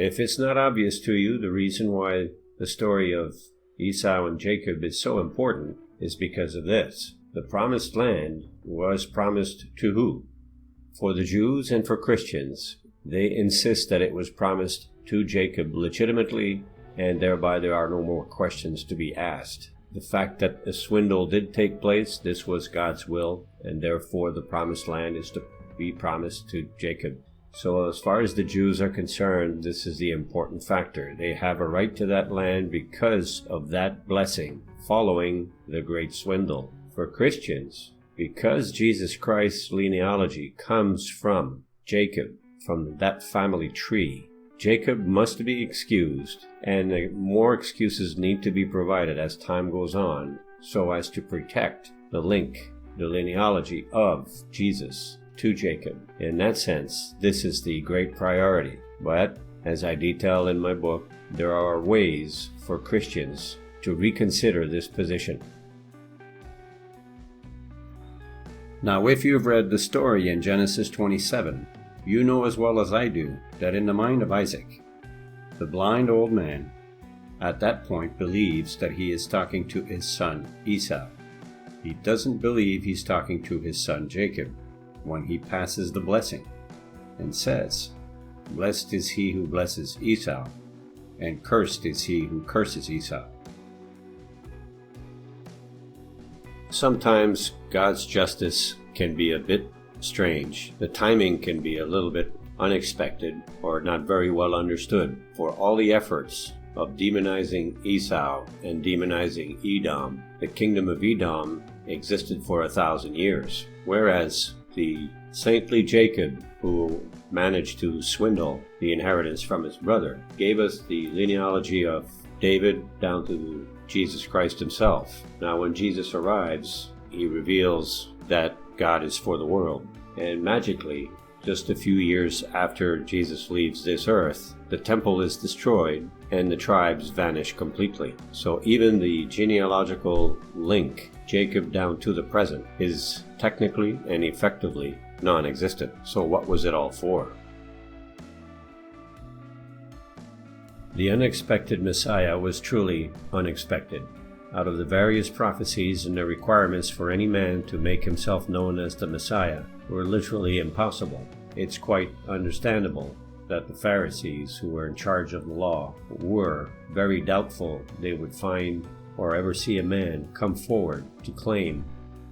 If it's not obvious to you, the reason why the story of Esau and Jacob is so important is because of this. The promised land was promised to who? For the Jews and for Christians, they insist that it was promised to Jacob legitimately, and thereby there are no more questions to be asked. The fact that the swindle did take place, this was God's will, and therefore the promised land is to be promised to Jacob. So as far as the Jews are concerned, this is the important factor. They have a right to that land because of that blessing following the great swindle. For Christians, because Jesus Christ's genealogy comes from Jacob, from that family tree, Jacob must be excused, and more excuses need to be provided as time goes on so as to protect the link, the genealogy of Jesus to Jacob. In that sense, this is the great priority. But, as I detail in my book, there are ways for Christians to reconsider this position. Now, if you've read the story in Genesis 27, you know as well as I do that in the mind of Isaac, the blind old man at that point believes that he is talking to his son Esau. He doesn't believe he's talking to his son Jacob when he passes the blessing and says, "Blessed is he who blesses Esau, and cursed is he who curses Esau." Sometimes God's justice can be a bit strange. The timing can be a little bit unexpected or not very well understood. For all the efforts of demonizing Esau and demonizing Edom, the kingdom of Edom existed for 1,000 years, whereas the saintly Jacob, who managed to swindle the inheritance from his brother, gave us the genealogy of David down to Jesus Christ himself. Now when Jesus arrives, he reveals that God is for the world. And magically, just a few years after Jesus leaves this earth, the temple is destroyed and the tribes vanish completely. So even the genealogical link, Jacob down to the present, is technically and effectively non-existent. So what was it all for? The unexpected Messiah was truly unexpected. Out of the various prophecies and the requirements for any man to make himself known as the Messiah were literally impossible. It's quite understandable that the Pharisees, who were in charge of the law, were very doubtful they would find or ever see a man come forward to claim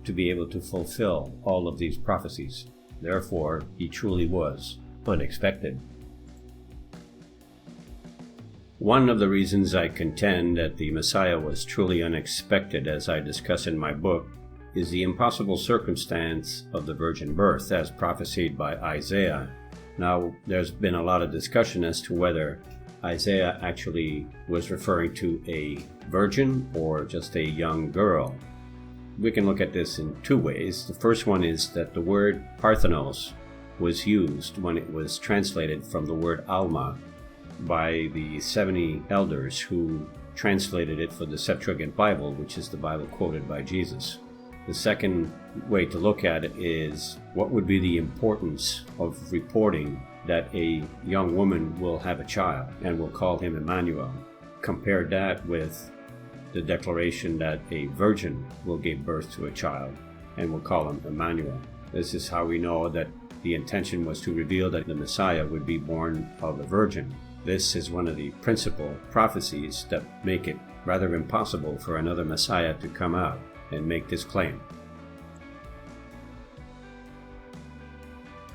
to be able to fulfill all of these prophecies. Therefore, he truly was unexpected. One of the reasons I contend that the Messiah was truly unexpected, as I discuss in my book, is the impossible circumstance of the virgin birth as prophesied by Isaiah. Now, there's been a lot of discussion as to whether Isaiah actually was referring to a virgin or just a young girl. We can look at this in two ways. The first one is that the word Parthenos was used when it was translated from the word Alma by the 70 elders who translated it for the Septuagint Bible, which is the Bible quoted by Jesus. The second way to look at it is what would be the importance of reporting that a young woman will have a child and will call him Emmanuel. Compare that with the declaration that a virgin will give birth to a child and will call him Emmanuel. This is how we know that the intention was to reveal that the Messiah would be born of a virgin. This is one of the principal prophecies that make it rather impossible for another Messiah to come out and make this claim.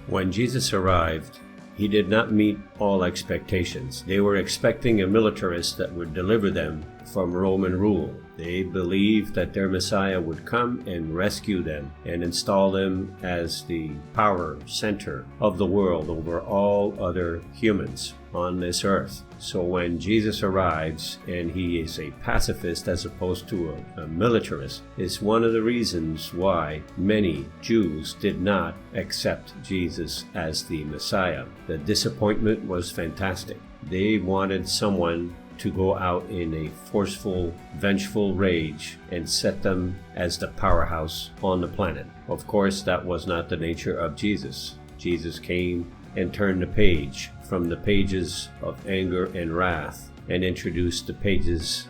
When Jesus arrived, he did not meet all expectations. They were expecting a militarist that would deliver them from Roman rule. They believed that their Messiah would come and rescue them and install them as the power center of the world over all other humans on this earth. So when Jesus arrives and he is a pacifist as opposed to a militarist, is one of the reasons why many Jews did not accept Jesus as the Messiah. The disappointment was fantastic. They wanted someone to go out in a forceful, vengeful rage and set them as the powerhouse on the planet. Of course, that was not the nature of Jesus. Jesus came and turn the page from the pages of anger and wrath and introduce the pages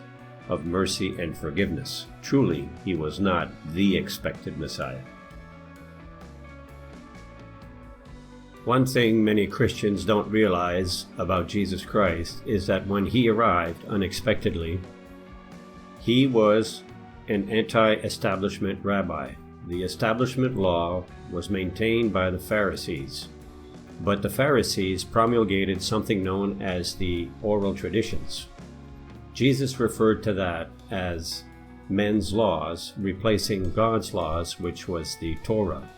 of mercy and forgiveness. Truly, he was not the expected Messiah. One thing many Christians don't realize about Jesus Christ is that when he arrived unexpectedly, he was an anti-establishment rabbi. The establishment law was maintained by the Pharisees, but the Pharisees promulgated something known as the oral traditions. Jesus referred to that as men's laws, replacing God's laws, which was the Torah.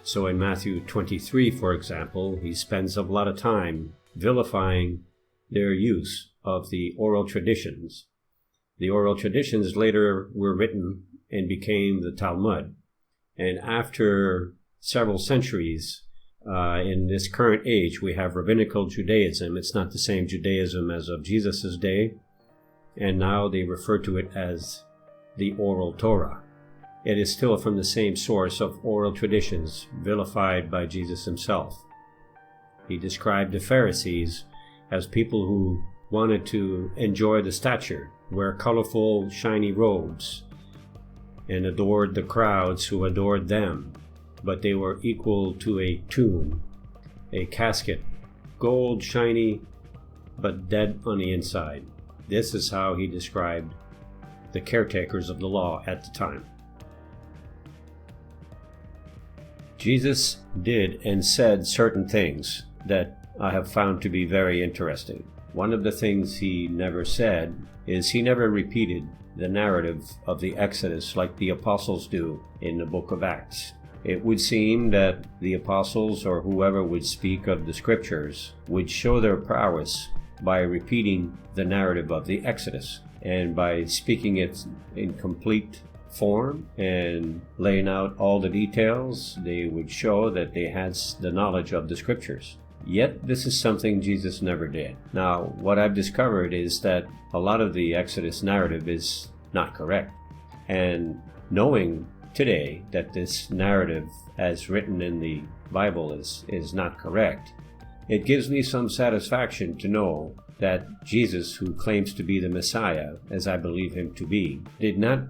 So in Matthew 23, for example, he spends a lot of time vilifying their use of the oral traditions. The oral traditions later were written and became the Talmud. And after several centuries, in this current age, we have rabbinical Judaism. It's not the same Judaism as of Jesus' day. And now they refer to it as the oral Torah. It is still from the same source of oral traditions vilified by Jesus himself. He described the Pharisees as people who wanted to enjoy the stature, wear colorful, shiny robes, and adored the crowds who adored them, but they were equal to a tomb, a casket, gold, shiny, but dead on the inside. This is how he described the caretakers of the law at the time. Jesus did and said certain things that I have found to be very interesting. One of the things he never said is he never repeated the narrative of the Exodus like the apostles do in the book of Acts. It would seem that the apostles or whoever would speak of the scriptures would show their prowess by repeating the narrative of the Exodus and by speaking it in complete form and laying out all the details. They would show that they had the knowledge of the scriptures. Yet this is something Jesus never did. Now, what I've discovered is that a lot of the Exodus narrative is not correct. And knowing today that this narrative as written in the Bible is not correct, it gives me some satisfaction to know that Jesus, who claims to be the Messiah, as I believe him to be, did not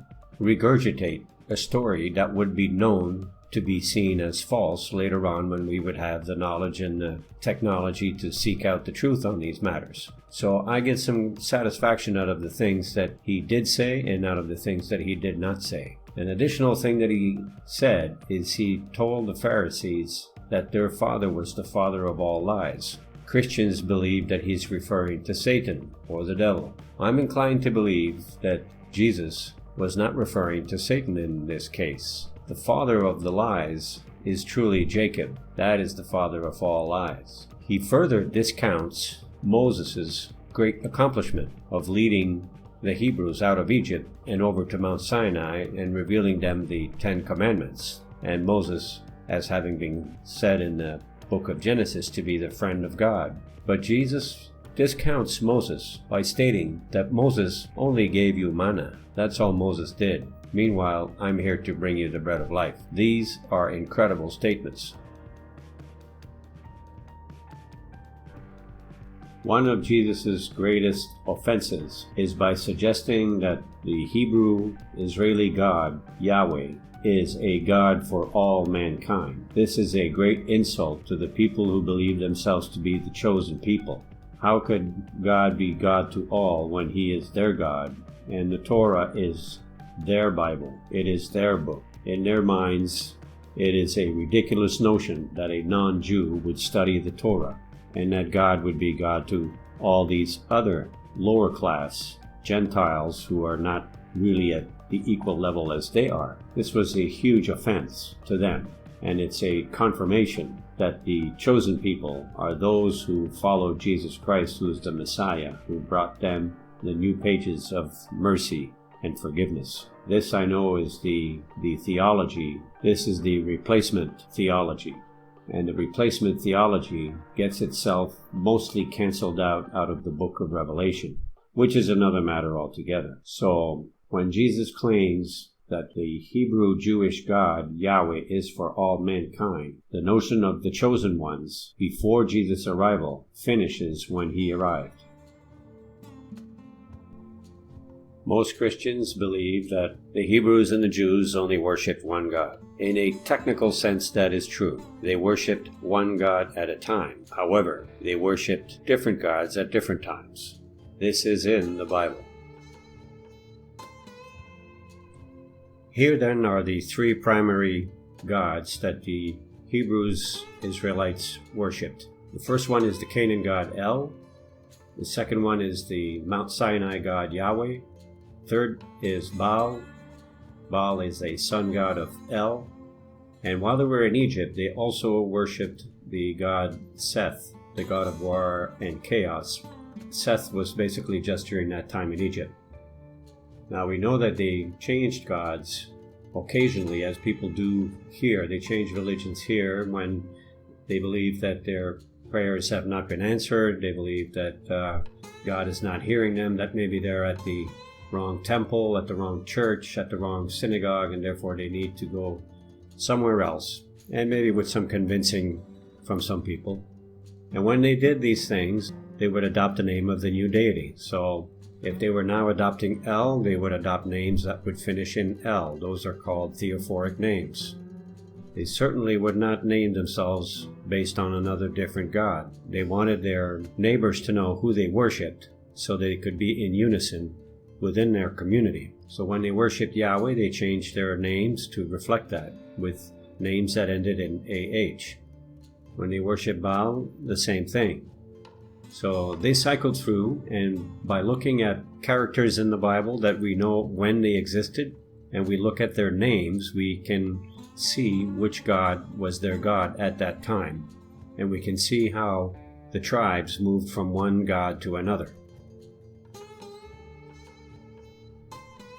regurgitate a story that would be known to be seen as false later on when we would have the knowledge and the technology to seek out the truth on these matters. So I get some satisfaction out of the things that he did say and out of the things that he did not say. An additional thing that he said is he told the Pharisees that their father was the father of all lies. Christians believe that he's referring to Satan or the devil. I'm inclined to believe that Jesus was not referring to Satan in this case. The father of the lies is truly Jacob. That is the father of all lies. He further discounts Moses' great accomplishment of leading the Hebrews out of Egypt and over to Mount Sinai and revealing them the 10 Commandments. And Moses, as having been said in the book of Genesis, to be the friend of God. But Jesus discounts Moses by stating that Moses only gave you manna. That's all Moses did. Meanwhile, I'm here to bring you the bread of life. These are incredible statements. One of Jesus' greatest offenses is by suggesting that the Hebrew Israeli God, Yahweh, is a God for all mankind. This is a great insult to the people who believe themselves to be the chosen people. How could God be God to all when he is their God and the Torah is their Bible? It is their book. In their minds, it is a ridiculous notion that a non-Jew would study the Torah and that God would be God to all these other lower class Gentiles who are not really at the equal level as they are. This was a huge offense to them, and it's a confirmation that the chosen people are those who follow Jesus Christ, who is the Messiah, who brought them the new pages of mercy and forgiveness. This, I know, is the theology. This is the replacement theology. And the replacement theology gets itself mostly canceled out of the book of Revelation, which is another matter altogether. So when Jesus claims that the Hebrew Jewish God, Yahweh, is for all mankind, the notion of the chosen ones before Jesus' arrival finishes when he arrived. Most Christians believe that the Hebrews and the Jews only worshipped one God. In a technical sense, that is true. They worshipped one God at a time. However, they worshipped different gods at different times. This is in the Bible. Here then are the three primary gods that the Hebrews, Israelites worshipped. The first one is the Canaan god El. The second one is the Mount Sinai god Yahweh. Third is Baal. Baal is a sun god of El. And while they were in Egypt, they also worshipped the god Seth, the god of war and chaos. Seth was basically just during that time in Egypt. Now we know that they changed gods occasionally, as people do here. They change religions here when they believe that their prayers have not been answered. They believe that God is not hearing them, that maybe they're at the wrong temple, at the wrong church, at the wrong synagogue, and therefore they need to go somewhere else, and maybe with some convincing from some people. And when they did these things, they would adopt the name of the new deity. So if they were now adopting El, they would adopt names that would finish in El. Those are called theophoric names. They certainly would not name themselves based on another different god. They wanted their neighbors to know who they worshipped so they could be in unison within their community. So when they worshipped Yahweh, they changed their names to reflect that, with names that ended in AH. When they worshipped Baal, the same thing. So they cycled through, and by looking at characters in the Bible that we know when they existed, and we look at their names, we can see which god was their god at that time. And we can see how the tribes moved from one god to another.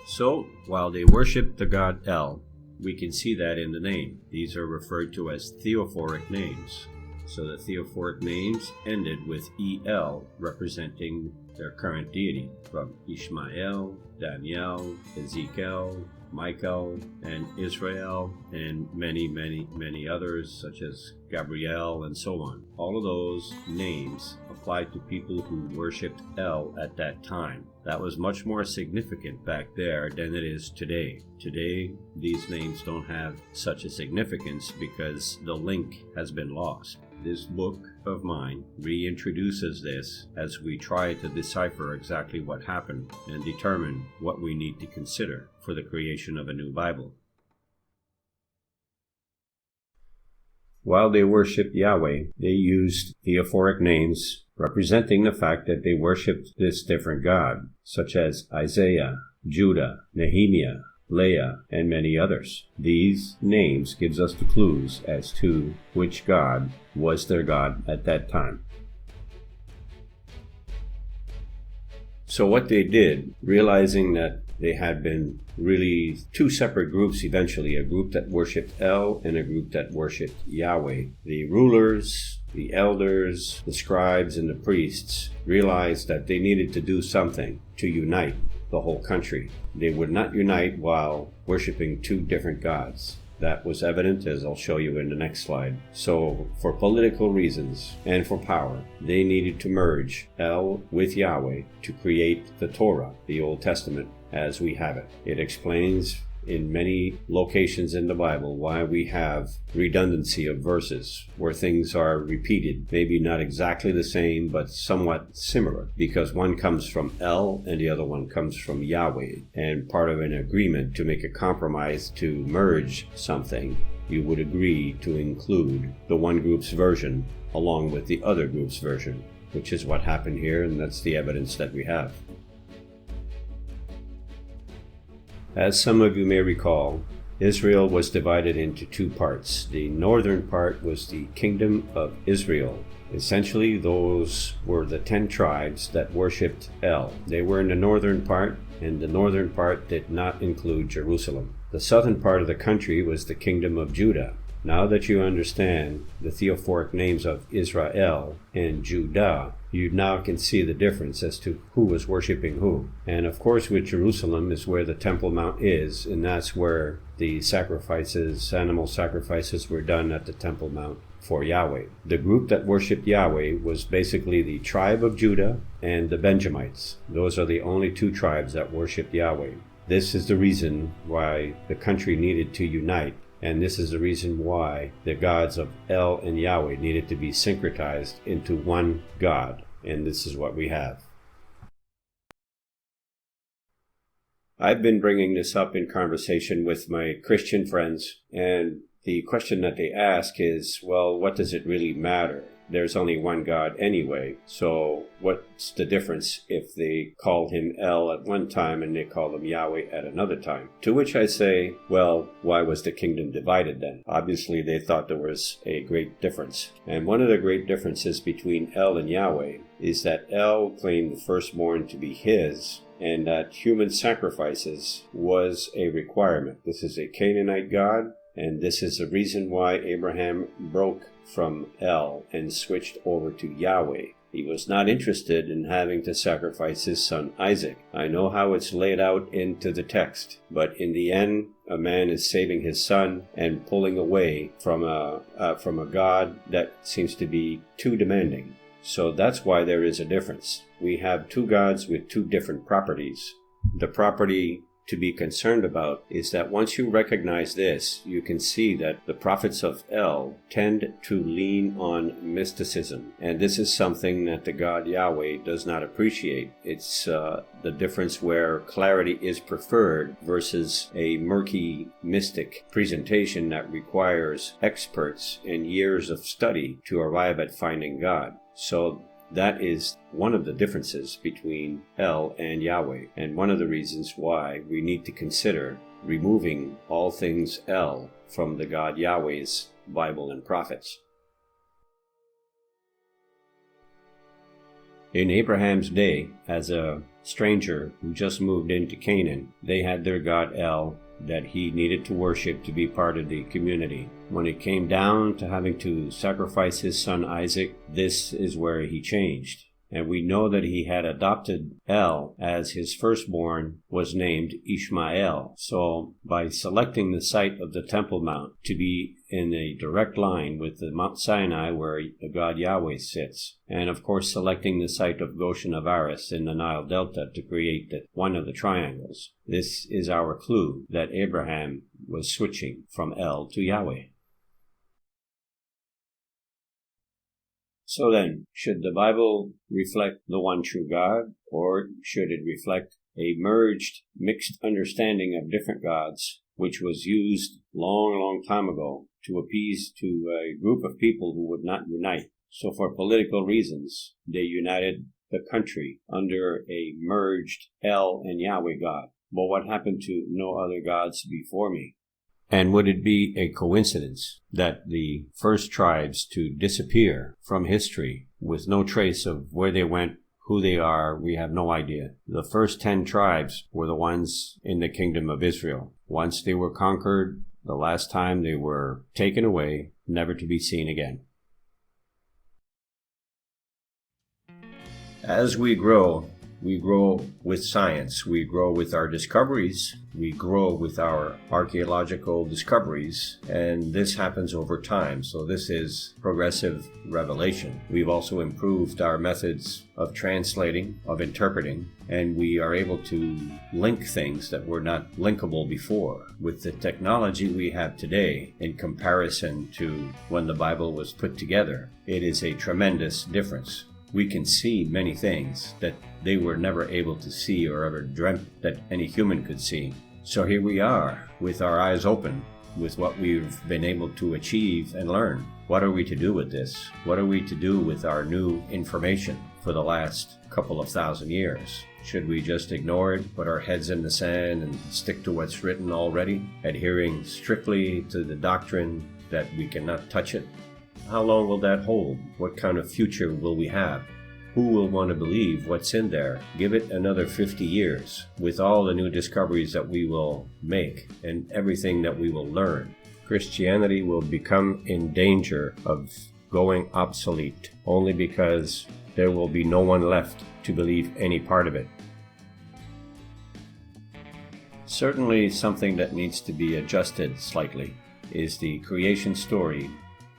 So, while they worshipped the god El, we can see that in the name. These are referred to as theophoric names. So the theophoric names ended with El, representing their current deity, from Ishmael, Daniel, Ezekiel, Michael, and Israel, and many, many, many others, such as Gabriel, and so on. All of those names applied to people who worshipped El at that time. That was much more significant back there than it is today. Today, these names don't have such a significance because the link has been lost. This book of mine reintroduces this as we try to decipher exactly what happened and determine what we need to consider for the creation of a new Bible. While they worshipped Yahweh, they used theophoric names representing the fact that they worshipped this different God, such as Isaiah, Judah, Nehemiah, Leah, and many others. These names gives us the clues as to which God was their God at that time. So what they did, realizing that they had been really two separate groups eventually, a group that worshipped El and a group that worshipped Yahweh. The rulers, the elders, the scribes, and the priests realized that they needed to do something to unite the whole country. They would not unite while worshiping two different gods. That was evident, as I'll show you in the next slide. So, for political reasons and for power, they needed to merge El with Yahweh to create the Torah, the Old Testament, as we have it. It explains in many locations in the Bible why we have redundancy of verses, where things are repeated, maybe not exactly the same, but somewhat similar, because one comes from El and the other one comes from Yahweh. And part of an agreement to make a compromise to merge something, you would agree to include the one group's version along with the other group's version, which is what happened here, and that's the evidence that we have. As some of you may recall, Israel was divided into two parts. The northern part was the kingdom of Israel. Essentially, those were the 10 tribes that worshipped El. They were in the northern part, and the northern part did not include Jerusalem. The southern part of the country was the kingdom of Judah. Now that you understand the theophoric names of Israel and Judah, you now can see the difference as to who was worshiping who. And of course with Jerusalem is where the Temple Mount is, and that's where the sacrifices, animal sacrifices, were done at the Temple Mount for Yahweh. The group that worshipped Yahweh was basically the tribe of Judah and the Benjamites. Those are the only two tribes that worshipped Yahweh. This is the reason why the country needed to unite, and this is the reason why the gods of El and Yahweh needed to be syncretized into one God, and this is what we have. I've been bringing this up in conversation with my Christian friends, and the question that they ask is, well, what does it really matter? There's only one God anyway, so what's the difference if they call him El at one time and they call him Yahweh at another time? To which I say, well, why was the kingdom divided then? Obviously they thought there was a great difference. And one of the great differences between El and Yahweh is that El claimed the firstborn to be his, and that human sacrifices was a requirement. This is a Canaanite god, and this is the reason why Abraham broke from El and switched over to Yahweh. He was not interested in having to sacrifice his son Isaac. I know how it's laid out into the text, but in the end, a man is saving his son and pulling away from a God that seems to be too demanding. So that's why there is a difference. We have two gods with two different properties. The property to be concerned about is that once you recognize this, you can see that the prophets of El tend to lean on mysticism. And this is something that the God Yahweh does not appreciate. It's the difference where clarity is preferred versus a murky mystic presentation that requires experts and years of study to arrive at finding God. So that is one of the differences between El and Yahweh, and one of the reasons why we need to consider removing all things El from the God Yahweh's Bible and prophets. In Abraham's day, as a stranger who just moved into Canaan, they had their god El that he needed to worship to be part of the community. When it came down to having to sacrifice his son Isaac, this is where he changed. And we know that he had adopted El as his firstborn was named Ishmael. So by selecting the site of the Temple Mount to be in a direct line with the Mount Sinai where the God Yahweh sits, and of course selecting the site of Goshen of Aris in the Nile Delta to create one of the triangles, this is our clue that Abraham was switching from El to Yahweh. So then, should the Bible reflect the one true God, or should it reflect a merged, mixed understanding of different gods, which was used long time ago to appease to a group of people who would not unite? So for political reasons, they united the country under a merged El and Yahweh God. But what happened to no other gods before me? And would it be a coincidence that the first tribes to disappear from history with no trace of where they went, who they are, we have no idea. The first 10 tribes were the ones in the kingdom of Israel. Once they were conquered, the last time they were taken away, never to be seen again. As we grow with science, we grow with our discoveries, we grow with our archaeological discoveries, and this happens over time. So this is progressive revelation. We've also improved our methods of translating, of interpreting, and we are able to link things that were not linkable before. With the technology we have today in comparison to when the Bible was put together, it is a tremendous difference. We can see many things that they were never able to see or ever dreamt that any human could see. So here we are, with our eyes open, with what we've been able to achieve and learn. What are we to do with this? What are we to do with our new information for the last couple of thousand years? Should we just ignore it, put our heads in the sand, and stick to what's written already, adhering strictly to the doctrine that we cannot touch it? How long will that hold? What kind of future will we have? Who will want to believe what's in there? Give it another 50 years with all the new discoveries that we will make and everything that we will learn. Christianity will become in danger of going obsolete only because there will be no one left to believe any part of it. Certainly something that needs to be adjusted slightly is the creation story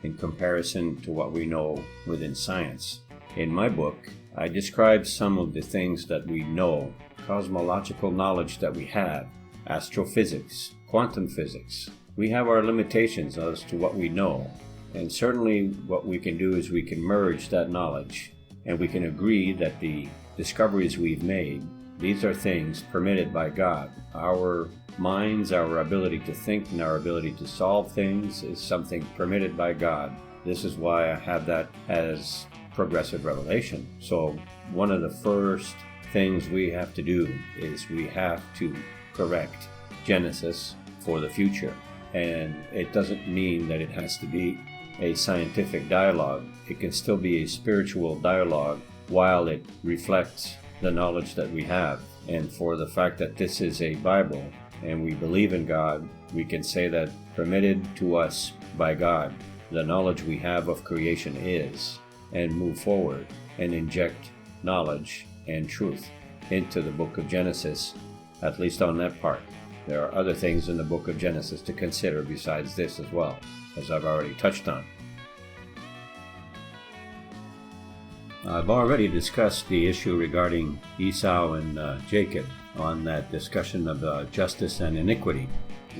in comparison to what we know within science. In my book, I describe some of the things that we know, cosmological knowledge that we have, astrophysics, quantum physics. We have our limitations as to what we know, and certainly what we can do is we can merge that knowledge, and we can agree that the discoveries we've made, these are things permitted by God. Our minds, our ability to think, and our ability to solve things is something permitted by God. This is why I have that as progressive revelation. So one of the first things we have to do is we have to correct Genesis for the future. And it doesn't mean that it has to be a scientific dialogue. It can still be a spiritual dialogue while it reflects the knowledge that we have. And for the fact that this is a Bible and we believe in God, we can say that permitted to us by God, the knowledge we have of creation is, and move forward and inject knowledge and truth into the book of Genesis, at least on that part. There are other things in the book of Genesis to consider besides this as well, as I've already touched on. I've already discussed the issue regarding Esau and Jacob on that discussion of justice and iniquity.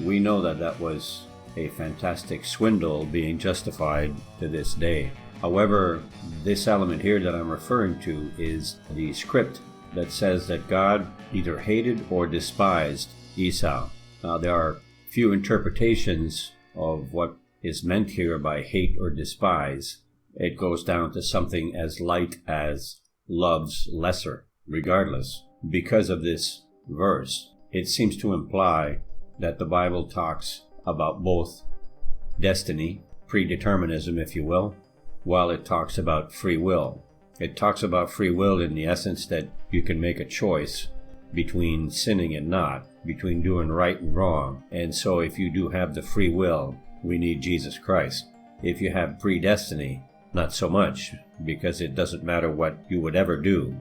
We know that that was a fantastic swindle being justified to this day. However, this element here that I'm referring to is the script that says that God either hated or despised Esau. Now, there are few interpretations of what is meant here by hate or despise. It goes down to something as light as loves lesser. Regardless, because of this verse, it seems to imply that the Bible talks about both destiny, predeterminism, if you will, while it talks about free will. It talks about free will in the essence that you can make a choice between sinning and not, between doing right and wrong. And so if you do have the free will, we need Jesus Christ. If you have predestiny, not so much, because it doesn't matter what you would ever do.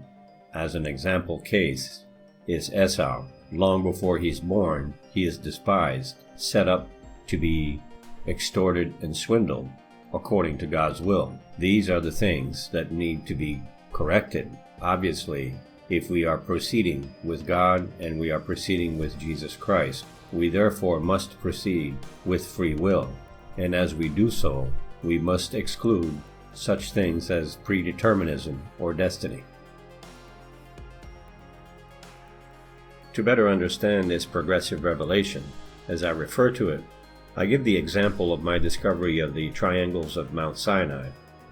As an example case is Esau. Long before he's born, he is despised, set up to be extorted and swindled according to God's will. These are the things that need to be corrected. Obviously, if we are proceeding with God and we are proceeding with Jesus Christ, we therefore must proceed with free will. And as we do so, we must exclude such things as predeterminism or destiny. To better understand this progressive revelation, as I refer to it, I give the example of my discovery of the triangles of Mount Sinai.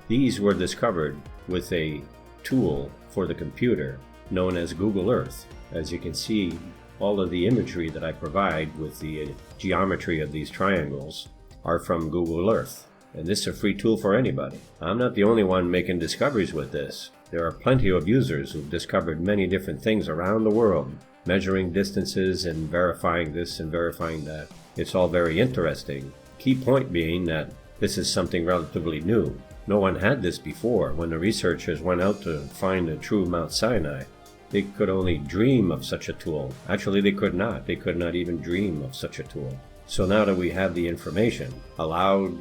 These were discovered with a tool for the computer known as Google Earth. As you can see, all of the imagery that I provide with the geometry of these triangles are from Google Earth. And this is a free tool for anybody. I'm not the only one making discoveries with this. There are plenty of users who've discovered many different things around the world, measuring distances and verifying this and verifying that. It's all very interesting. Key point being that this is something relatively new. No one had this before. When the researchers went out to find the true Mount Sinai, they could only dream of such a tool. Actually, they could not. They could not even dream of such a tool. So now that we have the information allowed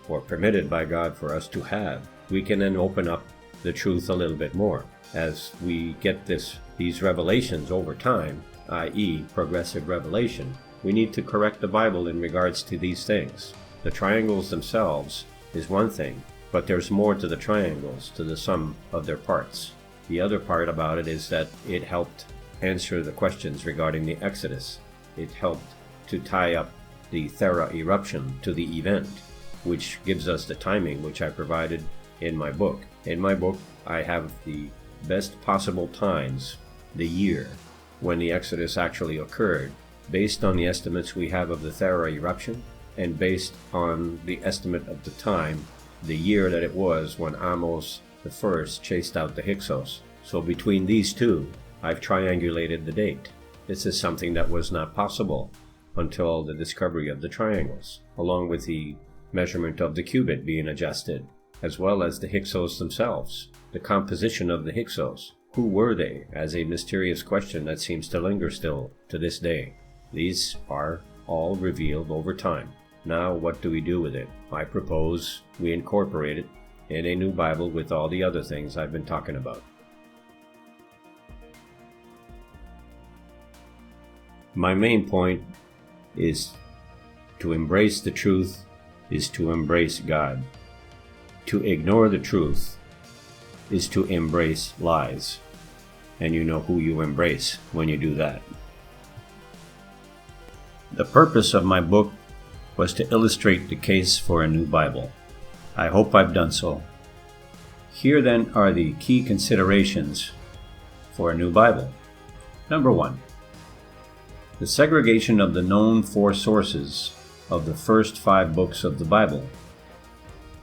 or permitted by God for us to have, we can then open up the truth a little bit more. As we get these revelations over time, i.e. progressive revelation, we need to correct the Bible in regards to these things. The triangles themselves is one thing, but there's more to the triangles, to the sum of their parts. The other part about it is that it helped answer the questions regarding the Exodus. It helped to tie up the Thera eruption to the event, which gives us the timing which I provided in my book. In my book, I have the best possible times, the year, when the Exodus actually occurred, based on the estimates we have of the Thera eruption, and based on the estimate of the time, the year that it was when Amos I chased out the Hyksos. So between these two, I've triangulated the date. This is something that was not possible until the discovery of the triangles, along with the measurement of the cubit being adjusted, as well as the Hyksos themselves, the composition of the Hyksos. Who were they, as a mysterious question that seems to linger still to this day? These are all revealed over time. Now what do we do with it? I propose we incorporate it in a new Bible with all the other things I've been talking about. My main point is to embrace the truth is to embrace God. To ignore the truth is to embrace lies. And you know who you embrace when you do that. The purpose of my book was to illustrate the case for a new Bible. I hope I've done so. Here then are the key considerations for a new Bible. Number 1. The segregation of the known 4 sources of the first 5 books of the Bible,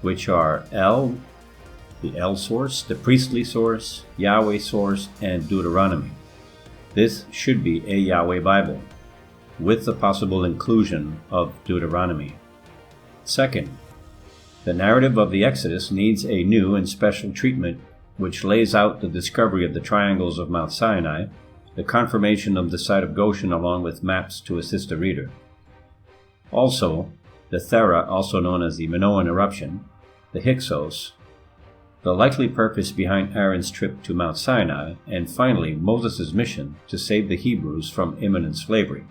which are the El source, the priestly source, Yahweh source, and Deuteronomy. This should be a Yahweh Bible, with the possible inclusion of Deuteronomy. Second, the narrative of the Exodus needs a new and special treatment which lays out the discovery of the triangles of Mount Sinai, the confirmation of the site of Goshen along with maps to assist the reader. Also, the Thera, also known as the Minoan eruption, the Hyksos, the likely purpose behind Aaron's trip to Mount Sinai, and finally Moses' mission to save the Hebrews from imminent slavery.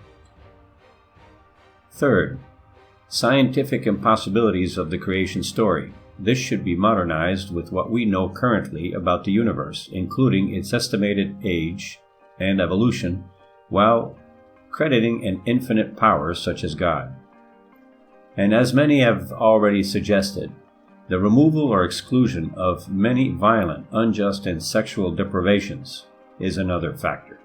Third, scientific impossibilities of the creation story. This should be modernized with what we know currently about the universe, including its estimated age and evolution, while crediting an infinite power such as God. And as many have already suggested, the removal or exclusion of many violent, unjust, and sexual deprivations is another factor.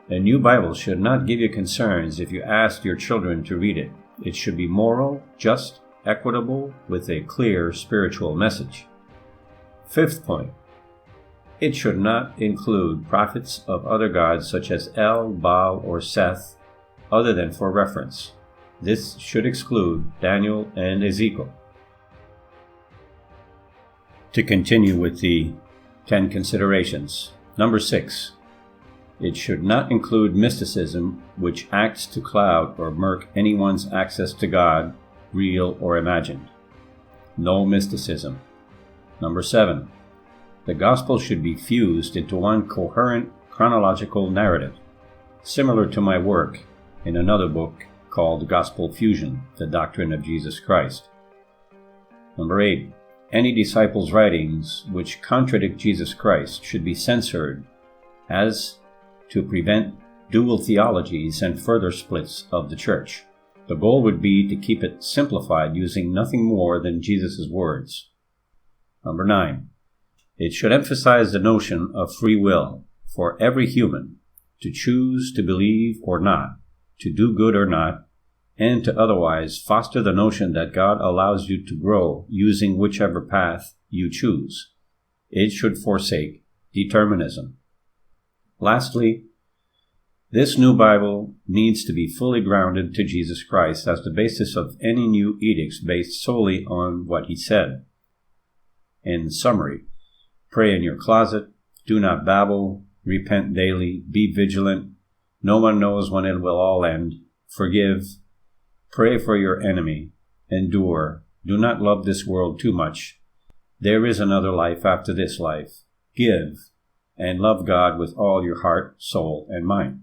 A new Bible should not give you concerns if you ask your children to read it. It should be moral, just, equitable, with a clear spiritual message. Fifth point, it should not include prophets of other gods such as El, Baal, or Seth, other than for reference. This should exclude Daniel and Ezekiel. To continue with the 10 considerations. Number 6. It should not include mysticism which acts to cloud or murk anyone's access to God, real or imagined. No mysticism. Number 7. The gospel should be fused into one coherent chronological narrative, similar to my work in another book called Gospel Fusion, The Doctrine of Jesus Christ. Number 8. Any disciples' writings which contradict Jesus Christ should be censored as to prevent dual theologies and further splits of the church. The goal would be to keep it simplified using nothing more than Jesus' words. Number 9. It should emphasize the notion of free will for every human to choose to believe or not, to do good or not, and to otherwise foster the notion that God allows you to grow using whichever path you choose. It should forsake determinism. Lastly, this new Bible needs to be fully grounded to Jesus Christ as the basis of any new edicts based solely on what he said. In summary, pray in your closet, do not babble, repent daily, be vigilant, no one knows when it will all end, forgive, pray for your enemy, endure, do not love this world too much. There is another life after this life. Give, and love God with all your heart, soul, and mind.